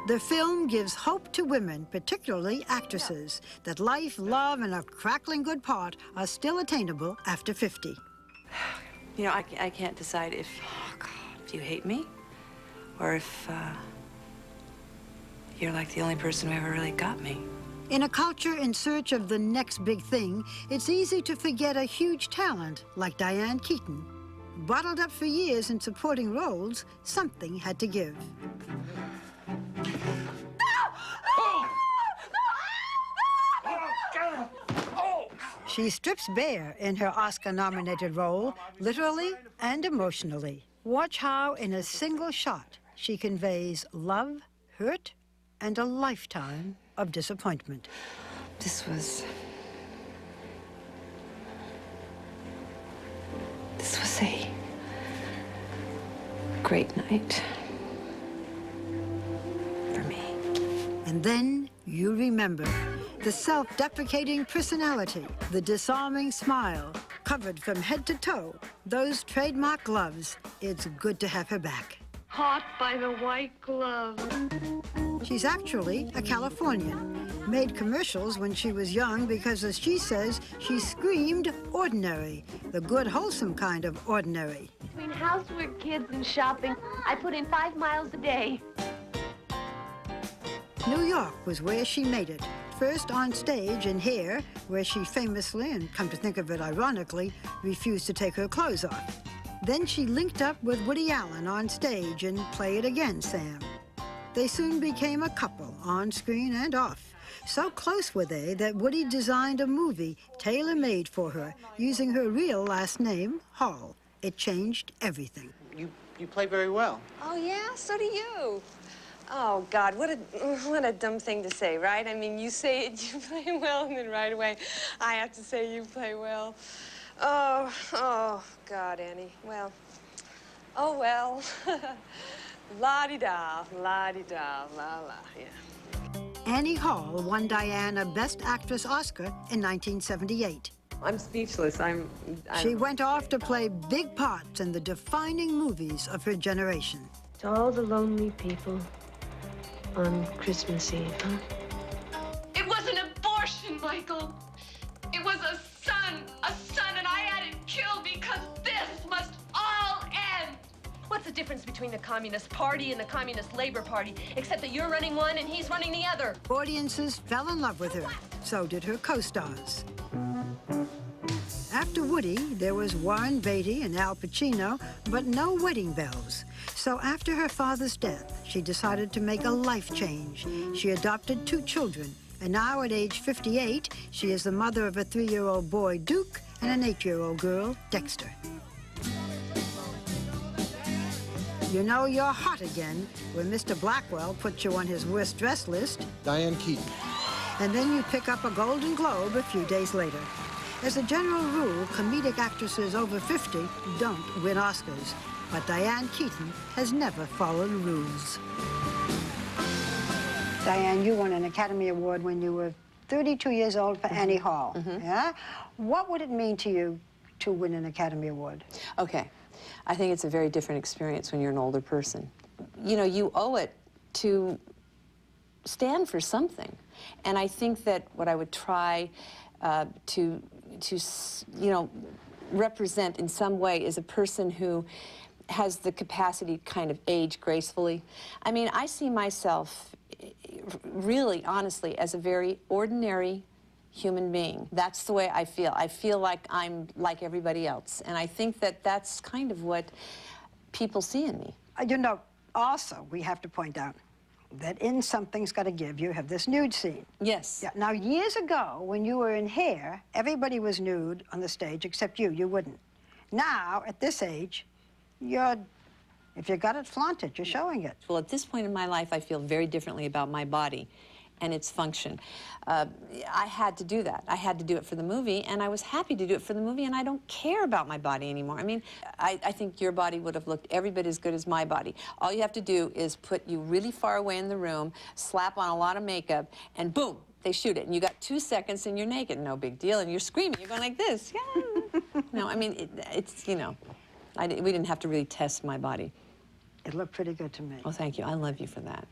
The film gives hope to women, particularly actresses, that life, love, and a crackling good part are still attainable after 50. You know, I can't decide if, oh God, if you hate me or if you're like the only person who ever really got me. In a culture in search of the next big thing, it's easy to forget a huge talent like Diane Keaton. Bottled up for years in supporting roles, something had to give. She strips bare in her Oscar-nominated role, literally and emotionally. Watch how, in a single shot, she conveys love, hurt, and a lifetime of disappointment. This was a great night for me. And then you remember the self-deprecating personality, the disarming smile, covered from head to toe, those trademark gloves. It's good to have her back. Caught by the white glove. She's actually a Californian. Made commercials when she was young because, as she says, she screamed ordinary, the good, wholesome kind of ordinary. Between housework, kids, and shopping, I put in 5 miles a day. New York was where she made it. First on stage in Hair, where she famously, and come to think of it ironically, refused to take her clothes off. Then she linked up with Woody Allen on stage in Play It Again, Sam. They soon became a couple, on screen and off. So close were they that Woody designed a movie tailor-made for her, using her real last name, Hall. It changed everything. You play very well. Oh, yeah? So do you. Oh, God, what a dumb thing to say, right? I mean, you say it, you play well, and then right away, I have to say you play well. Oh, God, Annie. Well, oh, well. La-di-da, la-di-da, la-la, yeah. Annie Hall won Diane a Best Actress Oscar in 1978. I'm speechless. She went off to play big parts in the defining movies of her generation. To all the lonely people on Christmas Eve, huh? It was an abortion, Michael. It was a son, and I had it killed because this must all end. What's the difference between the Communist Party and the Communist Labor Party, except that you're running one and he's running the other? Audiences fell in love with her. So did her co-stars. After Woody, there was Warren Beatty and Al Pacino, but no wedding bells. So after her father's death, she decided to make a life change. She adopted 2 children, and now at age 58, she is the mother of a 3-year-old boy, Duke, and an 8-year-old girl, Dexter. You know you're hot again when Mr. Blackwell puts you on his worst dress list. Diane Keaton. And then you pick up a Golden Globe a few days later. As a general rule, comedic actresses over 50 don't win Oscars. But Diane Keaton has never followed rules. Diane, you won an Academy Award when you were 32 years old for Annie Hall. Yeah? What would it mean to you to win an Academy Award? Okay. I think it's a very different experience when you're an older person. You know, you owe it to stand for something. And I think that what I would try to you know, represent in some way is a person who has the capacity to kind of age gracefully. I mean, I see myself really, honestly, as a very ordinary human being. That's the way I feel. I feel like I'm like everybody else. And I think that that's kind of what people see in me. You know, also, we have to point out that in Something's Gotta Give, you have this nude scene. Yes. Yeah. Now, years ago, when you were in Hair, everybody was nude on the stage except you. You wouldn't. Now, at this age, if you got it, flaunt it. You're showing it. Well, at this point in my life, I feel very differently about my body and its function. I had to do that. I had to do it for the movie, and I was happy to do it for the movie, and I don't care about my body anymore. I mean, I think your body would have looked every bit as good as my body. All you have to do is put you really far away in the room, slap on a lot of makeup, and boom, they shoot it. And you got 2 seconds and you're naked. No big deal. And you're screaming. You're going like this. Yeah. No, I mean, it's, you know, we didn't have to really test my body. It looked pretty good to me. Oh, thank you. I love you for that.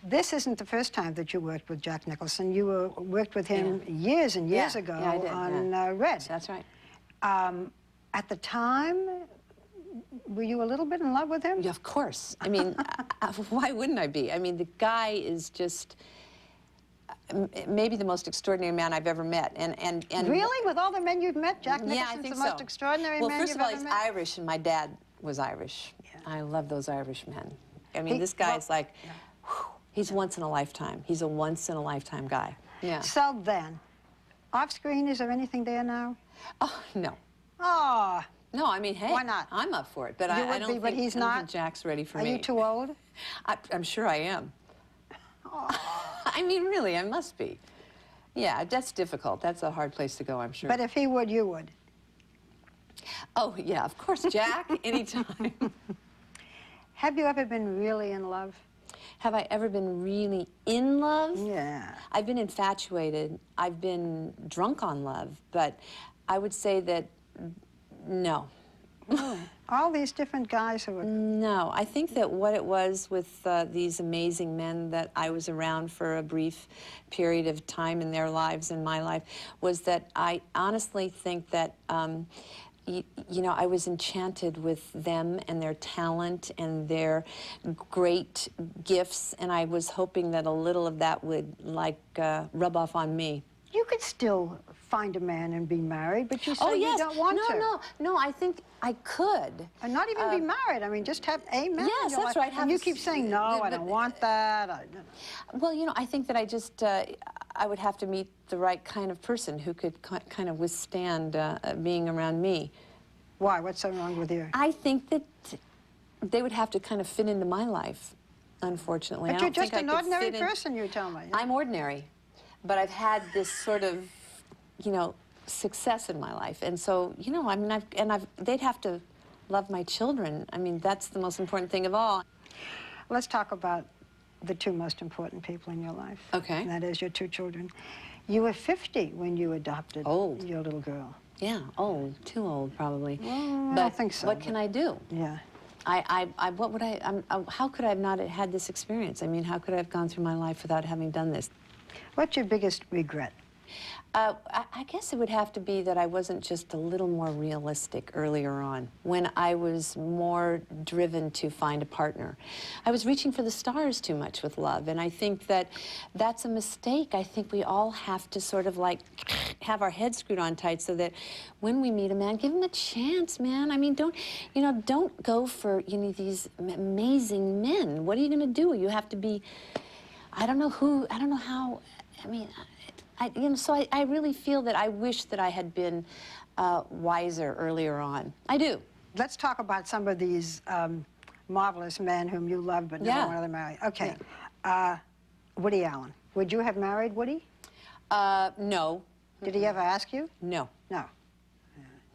This isn't the first time that you worked with Jack Nicholson. You worked with him years and years ago I did, on Red. That's right. At the time, were you a little bit in love with him? Yeah, of course. I mean, why wouldn't I be? I mean, the guy is just maybe the most extraordinary man I've ever met. And Really? With all the men you've met, Jack Nicholson's I think the most extraordinary man first you've of all, ever he's met? Irish, and my dad was Irish. Yeah. I love those Irish men. I mean, this guy's like, whew, he's once in a lifetime. He's a once in a lifetime guy. Yeah. So then, off screen, is there anything there now? Oh, no. Oh, No, I mean, hey, why not? I'm up for it, but You I would don't be, think, but he's I don't not? think Jack's ready for are me. you too old? I'm sure I am. I mean, really, I must be. Yeah, that's difficult. That's a hard place to go, I'm sure. But if he would, you would. Oh, yeah, of course, Jack, anytime. Have you ever been really in love? Have I ever been really in love? Yeah. I've been infatuated. I've been drunk on love, but I would say that no. Really? All these different guys who were... No, I think that what it was with these amazing men that I was around for a brief period of time in their lives and my life was that I honestly think that, you know, I was enchanted with them and their talent and their great gifts, and I was hoping that a little of that would, like, rub off on me. You could still find a man and be married, but you say Oh, yes. you don't want to. No, I think I could. And not even be married. I mean, just have a man Yes, in your that's life. right. And you keep saying, no, I don't want that. Well, you know, I think that I just, I would have to meet the right kind of person who could kind of withstand being around me. Why? What's so wrong with you? I think that they would have to kind of fit into my life, unfortunately. But I you're don't just think an I could ordinary fit in- person, you tell me. I'm ordinary, but I've had this sort of, you know, success in my life. And so, you know, I mean, they'd have to love my children. I mean, that's the most important thing of all. Let's talk about the two most important people in your life. Okay. And that is your two children. You were 50 when you adopted Old. your little girl. Yeah, old, too old, probably. Well, I but don't think so. what can I do? Yeah. What would how could I have not had this experience? I mean, how could I have gone through my life without having done this? What's your biggest regret? I guess it would have to be that I wasn't just a little more realistic earlier on, when I was more driven to find a partner. I was reaching for the stars too much with love, and I think that that's a mistake. I think we all have to sort of like have our heads screwed on tight so that when we meet a man, give him a chance, man. I mean, don't go for, you know, these amazing men. What are you going to do? You have to be, I don't know how, I mean, you know, so I really feel that I wish that I had been wiser earlier on. I do. Let's talk about some of these marvelous men whom you loved but never wanted to marry. Okay. Yeah. Woody Allen. Would you have married Woody? No. Did he ever ask you? No. No.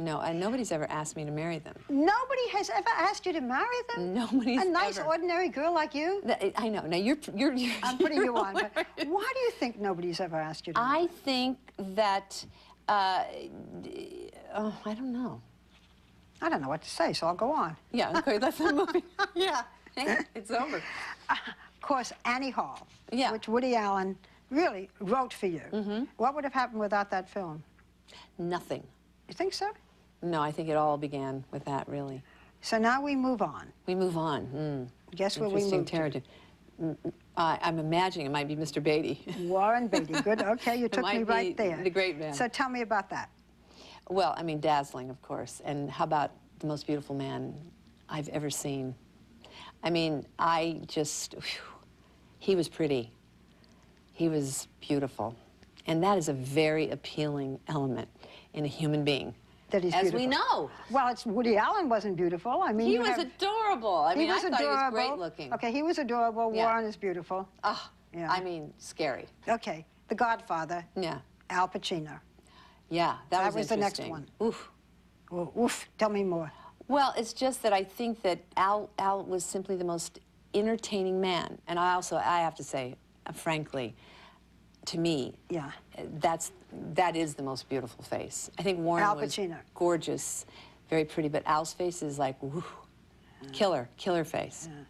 No, and nobody's ever asked me to marry them. Nobody has ever asked you to marry them? Nobody's A nice, ever. ordinary girl like you? I know. Now, you're I'm putting you on. But hilarious. why do you think nobody's ever asked you to marry? I think that, I don't know. I don't know what to say, so I'll go on. Yeah, okay, that's the movie. Yeah, it's over. Of course, Annie Hall, Yeah. which Woody Allen really wrote for you. Mm-hmm. What would have happened without that film? Nothing. You think so? No, I think it all began with that, really. So now we move on. We move on. Guess where we Interesting move to? territory. I'm imagining it might be Mr. Beatty. Warren Beatty. Good. Okay, you took me might right be there. the great man. So tell me about that. Well, I mean, dazzling, of course. And how about the most beautiful man I've ever seen? I mean, I just, he was pretty. He was beautiful. And that is a very appealing element in a human being. That he's As beautiful. we know. Well, it's Woody Allen wasn't beautiful. I mean, He you was have, adorable. I mean, he was I thought adorable. he was great looking. Okay, he was adorable. Yeah. Warren is beautiful. Oh, Yeah. I mean, scary. Okay, The Godfather, Yeah. Al Pacino. Yeah, that was the next interesting. one. Oof. Oh, oof, tell me more. Well, it's just that I think that Al was simply the most entertaining man. And I have to say, frankly, to me, Yeah. that is the most beautiful face. I think Warren Al was Pacino. gorgeous, very pretty, but Al's face is like, woo. Killer face. Yeah.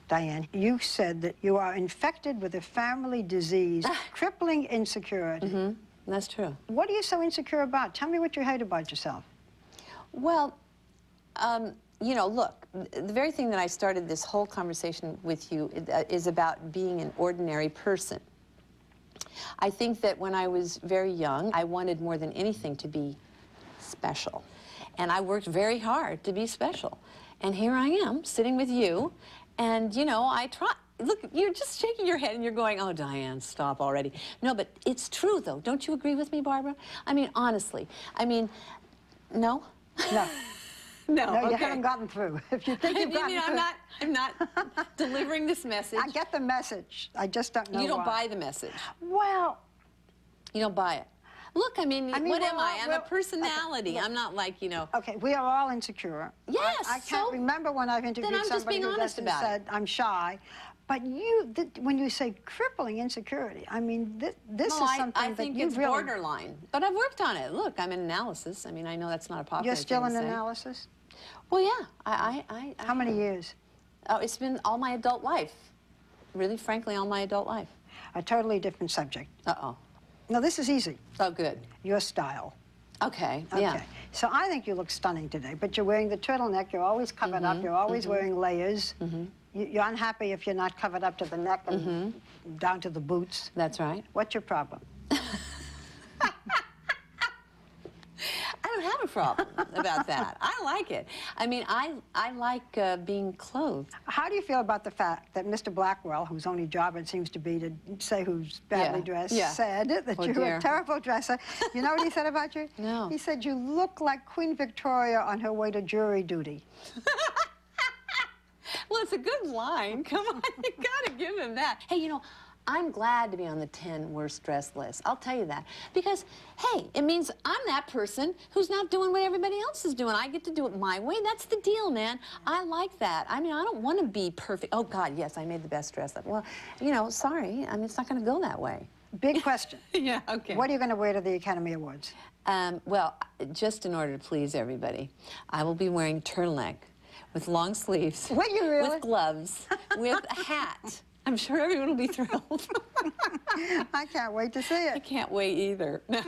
Diane, you said that you are infected with a family disease, crippling insecurity. Mm-hmm. That's true. What are you so insecure about? Tell me what you hate about yourself. Well, you know, look, the very thing that I started this whole conversation with you is about being an ordinary person. I think that when I was very young, I wanted more than anything to be special. And I worked very hard to be special. And here I am, sitting with you, and, you know, I try. Look, you're just shaking your head and you're going, oh, Diane, stop already. No, but it's true, though. Don't you agree with me, Barbara? I mean, honestly. I mean, no? No. No, No, you okay. haven't gotten through. If you think you've gotten through... I'm not delivering this message. I get the message. I just don't know You don't why. buy the message. Well... You don't buy it. Look, I mean what am I? I'm a okay, personality. look. I'm not like, you know... Okay, we are all insecure. Yes, I can't remember when I've interviewed then I'm just somebody being who honest just about it. said, I'm shy. But you, when you say crippling insecurity, I mean, this Well, is something I think that you it's really... borderline. But I've worked on it. Look, I'm in analysis. I mean, I know that's not a popular You're still thing in to say. analysis? Well, yeah. How many years? Oh, it's been all my adult life. Really, frankly, all my adult life. A totally different subject. Uh-oh. No, this is easy. Oh, good. Your style. Okay, Okay. yeah. So I think you look stunning today, but you're wearing the turtleneck, you're always covered up, you're always wearing layers. You're unhappy if you're not covered up to the neck and down to the boots. That's right. What's your problem? I don't have a problem about that. I like it. I mean, I like being clothed. How do you feel about the fact that Mr. Blackwell, whose only job it seems to be to say who's badly Yeah, dressed, yeah. said that Oh, you're dear. a terrible dresser? You know what he said about you? No. He said you look like Queen Victoria on her way to jury duty. Well, it's a good line. Come on, you gotta give him that. Hey, you know, I'm glad to be on the 10 worst dressed list. I'll tell you that. Because, hey, it means I'm that person who's not doing what everybody else is doing. I get to do it my way. That's the deal, man. I like that. I mean, I don't want to be perfect. Oh, God, yes, I made the best dress up. Well, you know, sorry. I mean, it's not going to go that way. Big question. Yeah, okay. What are you going to wear to the Academy Awards? Well, just in order to please everybody, I will be wearing turtleneck with long sleeves. Will you really? With gloves, with a hat. I'm sure everyone will be thrilled. I can't wait to see it. I can't wait either. No.